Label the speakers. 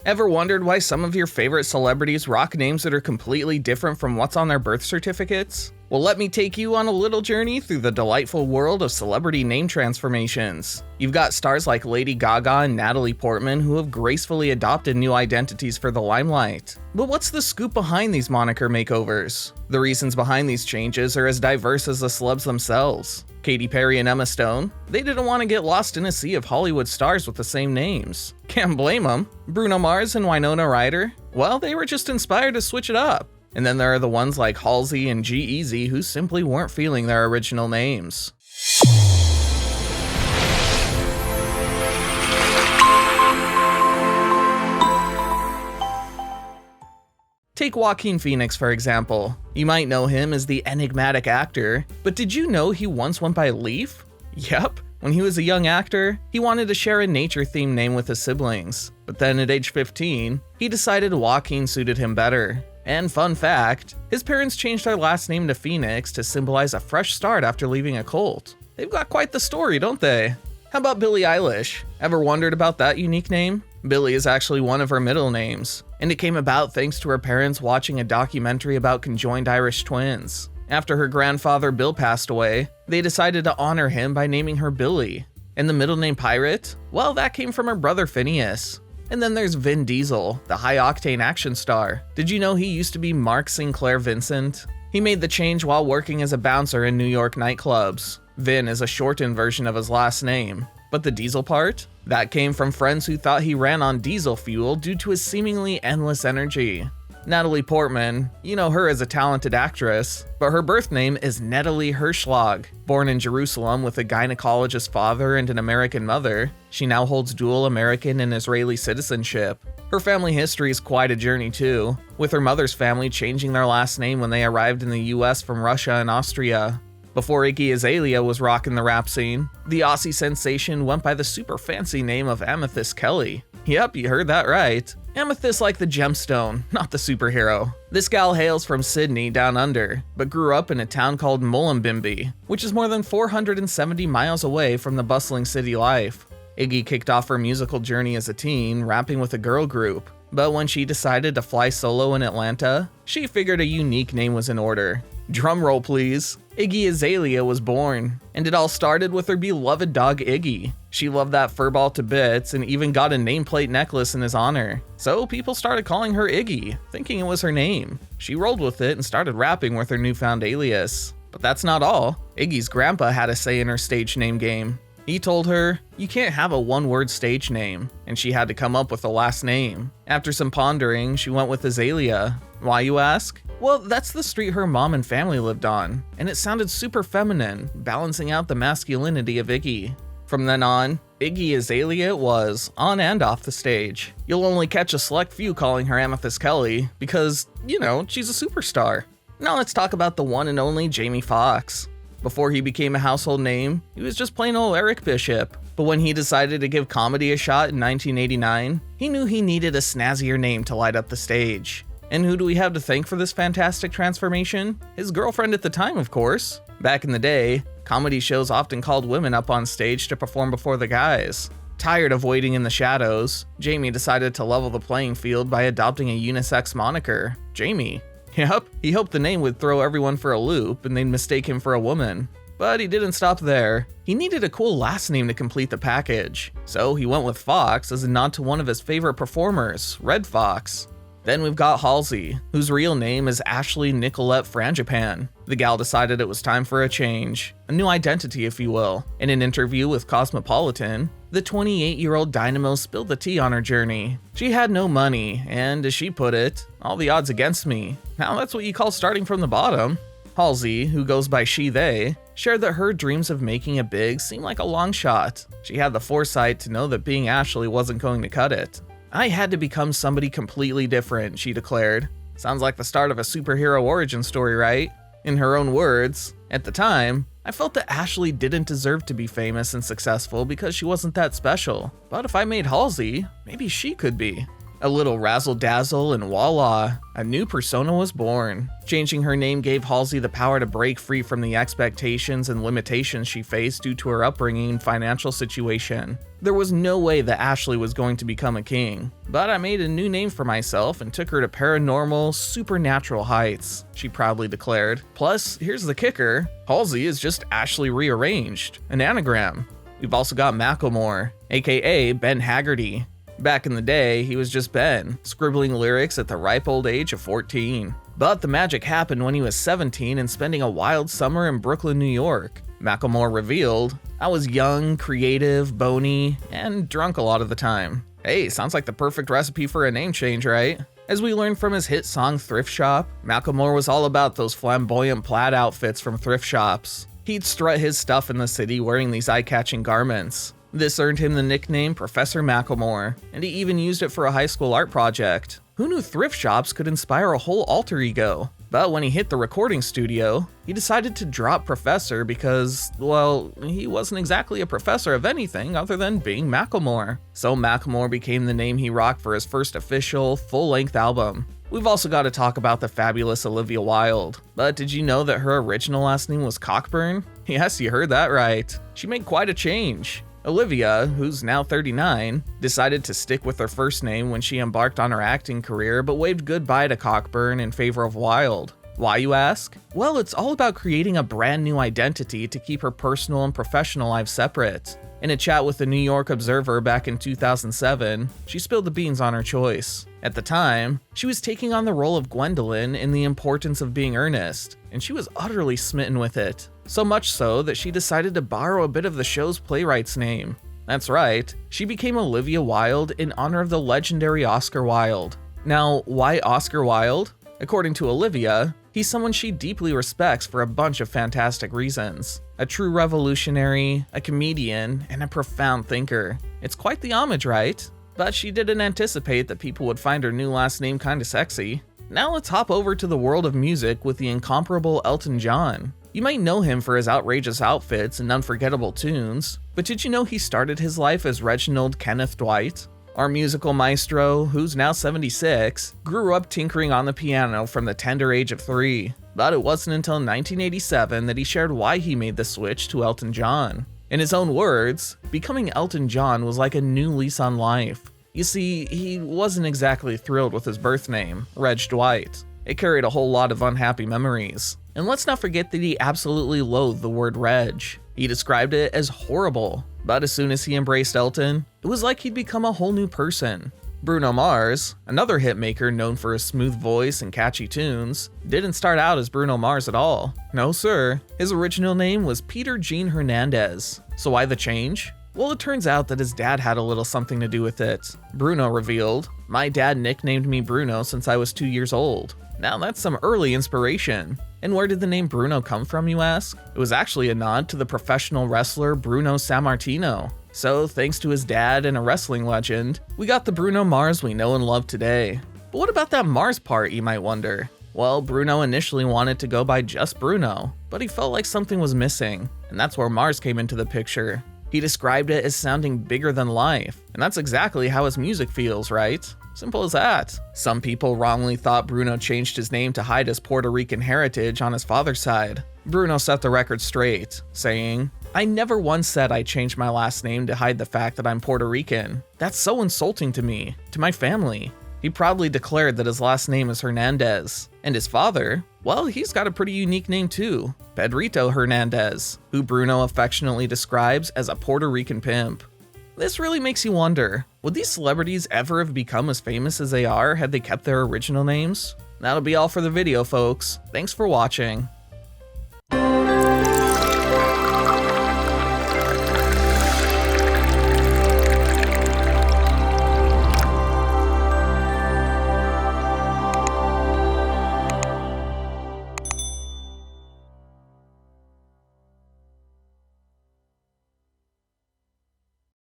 Speaker 1: Ever wondered why some of your favorite celebrities rock names that are completely different from what's on their birth certificates? Well, let me take you on a little journey through the delightful world of celebrity name transformations. You've got stars like Lady Gaga and Natalie Portman who have gracefully adopted new identities for the limelight. But what's the scoop behind these moniker makeovers? The reasons behind these changes are as diverse as the celebs themselves. Katy Perry and Emma Stone, they didn't want to get lost in a sea of Hollywood stars with the same names. Can't blame them. Bruno Mars and Winona Ryder, well, they were just inspired to switch it up. And then there are the ones like Halsey and G-Eazy who simply weren't feeling their original names. Take Joaquin Phoenix for example. You might know him as the enigmatic actor, but did you know he once went by Leaf? Yep. When he was a young actor, he wanted to share a nature-themed name with his siblings. But then at age 15, he decided Joaquin suited him better. And fun fact, his parents changed their last name to Phoenix to symbolize a fresh start after leaving a cult. They've got quite the story, don't they? How about Billie Eilish? Ever wondered about that unique name? Billie is actually one of her middle names, and it came about thanks to her parents watching a documentary about conjoined Irish twins. After her grandfather Bill passed away, they decided to honor him by naming her Billie. And the middle name Pirate? Well, that came from her brother Phineas. And then there's Vin Diesel, the high-octane action star. Did you know he used to be Mark Sinclair Vincent? He made the change while working as a bouncer in New York nightclubs. Vin is a shortened version of his last name. But the diesel part? That came from friends who thought he ran on diesel fuel due to his seemingly endless energy. Natalie Portman, you know her as a talented actress, but her birth name is Natalie Hirschlag. Born in Jerusalem with a gynecologist father and an American mother, she now holds dual American and Israeli citizenship. Her family history is quite a journey too, with her mother's family changing their last name when they arrived in the US from Russia and Austria. Before Iggy Azalea was rocking the rap scene, the Aussie sensation went by the super fancy name of Amethyst Kelly. Yep, you heard that right. Amethyst like the gemstone, not the superhero. This gal hails from Sydney down under, but grew up in a town called Mullumbimby, which is more than 470 miles away from the bustling city life. Iggy kicked off her musical journey as a teen, rapping with a girl group. But when she decided to fly solo in Atlanta, she figured a unique name was in order. Drum roll please. Iggy Azalea was born, and it all started with her beloved dog Iggy. She loved that furball to bits and even got a nameplate necklace in his honor. So people started calling her Iggy, thinking it was her name. She rolled with it and started rapping with her newfound alias. But that's not all. Iggy's grandpa had a say in her stage name game. He told her, you can't have a one-word stage name, and she had to come up with a last name. After some pondering, she went with Azalea. Why, you ask? Well, that's the street her mom and family lived on, and it sounded super feminine, balancing out the masculinity of Iggy. From then on, Iggy Azalea was on and off the stage. You'll only catch a select few calling her Amethyst Kelly because, you know, she's a superstar. Now let's talk about the one and only Jamie Foxx. Before he became a household name, he was just plain old Eric Bishop. But when he decided to give comedy a shot in 1989, he knew he needed a snazzier name to light up the stage. And who do we have to thank for this fantastic transformation? His girlfriend at the time, of course. Back in the day, comedy shows often called women up on stage to perform before the guys. Tired of waiting in the shadows, Jamie decided to level the playing field by adopting a unisex moniker, Jamie. Yep, he hoped the name would throw everyone for a loop and they'd mistake him for a woman. But he didn't stop there. He needed a cool last name to complete the package, so he went with Fox as a nod to one of his favorite performers, Red Fox. Then we've got Halsey, whose real name is Ashley Nicolette Frangipan. The gal decided it was time for a change, a new identity if you will. In an interview with Cosmopolitan, the 28-year-old dynamo spilled the tea on her journey. She had no money, and as she put it, all the odds against me. Now that's what you call starting from the bottom. Halsey, who goes by she/they, shared that her dreams of making it big seemed like a long shot. She had the foresight to know that being Ashley wasn't going to cut it. I had to become somebody completely different, she declared. Sounds like the start of a superhero origin story, right? In her own words, at the time, I felt that Ashley didn't deserve to be famous and successful because she wasn't that special. But if I made Halsey, maybe she could be. A little razzle-dazzle and voila, a new persona was born. Changing her name gave Halsey the power to break free from the expectations and limitations she faced due to her upbringing and financial situation. There was no way that Ashley was going to become a king, but I made a new name for myself and took her to paranormal, supernatural heights, she proudly declared. Plus, here's the kicker, Halsey is just Ashley rearranged, an anagram. We've also got Macklemore, aka Ben Haggerty. Back in the day, he was just Ben, scribbling lyrics at the ripe old age of 14. But the magic happened when he was 17 and spending a wild summer in Brooklyn, New York. Macklemore revealed, "I was young, creative, bony, and drunk a lot of the time." Hey, sounds like the perfect recipe for a name change, right? As we learned from his hit song Thrift Shop, Macklemore was all about those flamboyant plaid outfits from thrift shops. He'd strut his stuff in the city wearing these eye-catching garments. This earned him the nickname Professor Macklemore, and he even used it for a high school art project. Who knew thrift shops could inspire a whole alter ego? But when he hit the recording studio, he decided to drop Professor because, well, he wasn't exactly a professor of anything other than being Macklemore. So Macklemore became the name he rocked for his first official, full-length album. We've also got to talk about the fabulous Olivia Wilde. But did you know that her original last name was Cockburn? Yes, you heard that right. She made quite a change. Olivia, who's now 39, decided to stick with her first name when she embarked on her acting career, but waved goodbye to Cockburn in favor of Wilde. Why, you ask? Well, it's all about creating a brand new identity to keep her personal and professional lives separate. In a chat with the New York Observer back in 2007, she spilled the beans on her choice. At the time, she was taking on the role of Gwendolyn in The Importance of Being Earnest, and she was utterly smitten with it. So much so that she decided to borrow a bit of the show's playwright's name. That's right, she became Olivia Wilde in honor of the legendary Oscar Wilde. Now, why Oscar Wilde? According to Olivia, he's someone she deeply respects for a bunch of fantastic reasons. A true revolutionary, a comedian, and a profound thinker. It's quite the homage, right? But she didn't anticipate that people would find her new last name kinda sexy. Now let's hop over to the world of music with the incomparable Elton John. You might know him for his outrageous outfits and unforgettable tunes, but did you know he started his life as Reginald Kenneth Dwight? Our musical maestro, who's now 76, grew up tinkering on the piano from the tender age of 3, but it wasn't until 1987 that he shared why he made the switch to Elton John. In his own words, becoming Elton John was like a new lease on life. You see, he wasn't exactly thrilled with his birth name, Reg Dwight. It carried a whole lot of unhappy memories. And let's not forget that he absolutely loathed the word Reg. He described it as horrible. But as soon as he embraced Elton, it was like he'd become a whole new person. Bruno Mars, another hitmaker known for his smooth voice and catchy tunes, didn't start out as Bruno Mars at all. No sir, his original name was Peter Jean Hernandez. So why the change? Well, it turns out that his dad had a little something to do with it. Bruno revealed, "My dad nicknamed me Bruno since I was 2 years old." Now that's some early inspiration. And where did the name Bruno come from, you ask? It was actually a nod to the professional wrestler Bruno Sammartino. So thanks to his dad and a wrestling legend, we got the Bruno Mars we know and love today. But what about that Mars part, you might wonder? Well, Bruno initially wanted to go by just Bruno, but he felt like something was missing, and that's where Mars came into the picture. He described it as sounding bigger than life, and that's exactly how his music feels, right? Simple as that. Some people wrongly thought Bruno changed his name to hide his Puerto Rican heritage on his father's side. Bruno set the record straight, saying, "I never once said I changed my last name to hide the fact that I'm Puerto Rican. That's so insulting to me, to my family." He proudly declared that his last name is Hernandez. And his father, well, he's got a pretty unique name too, Pedrito Hernandez, who Bruno affectionately describes as a Puerto Rican pimp. This really makes you wonder, would these celebrities ever have become as famous as they are had they kept their original names? That'll be all for the video, folks. Thanks for watching.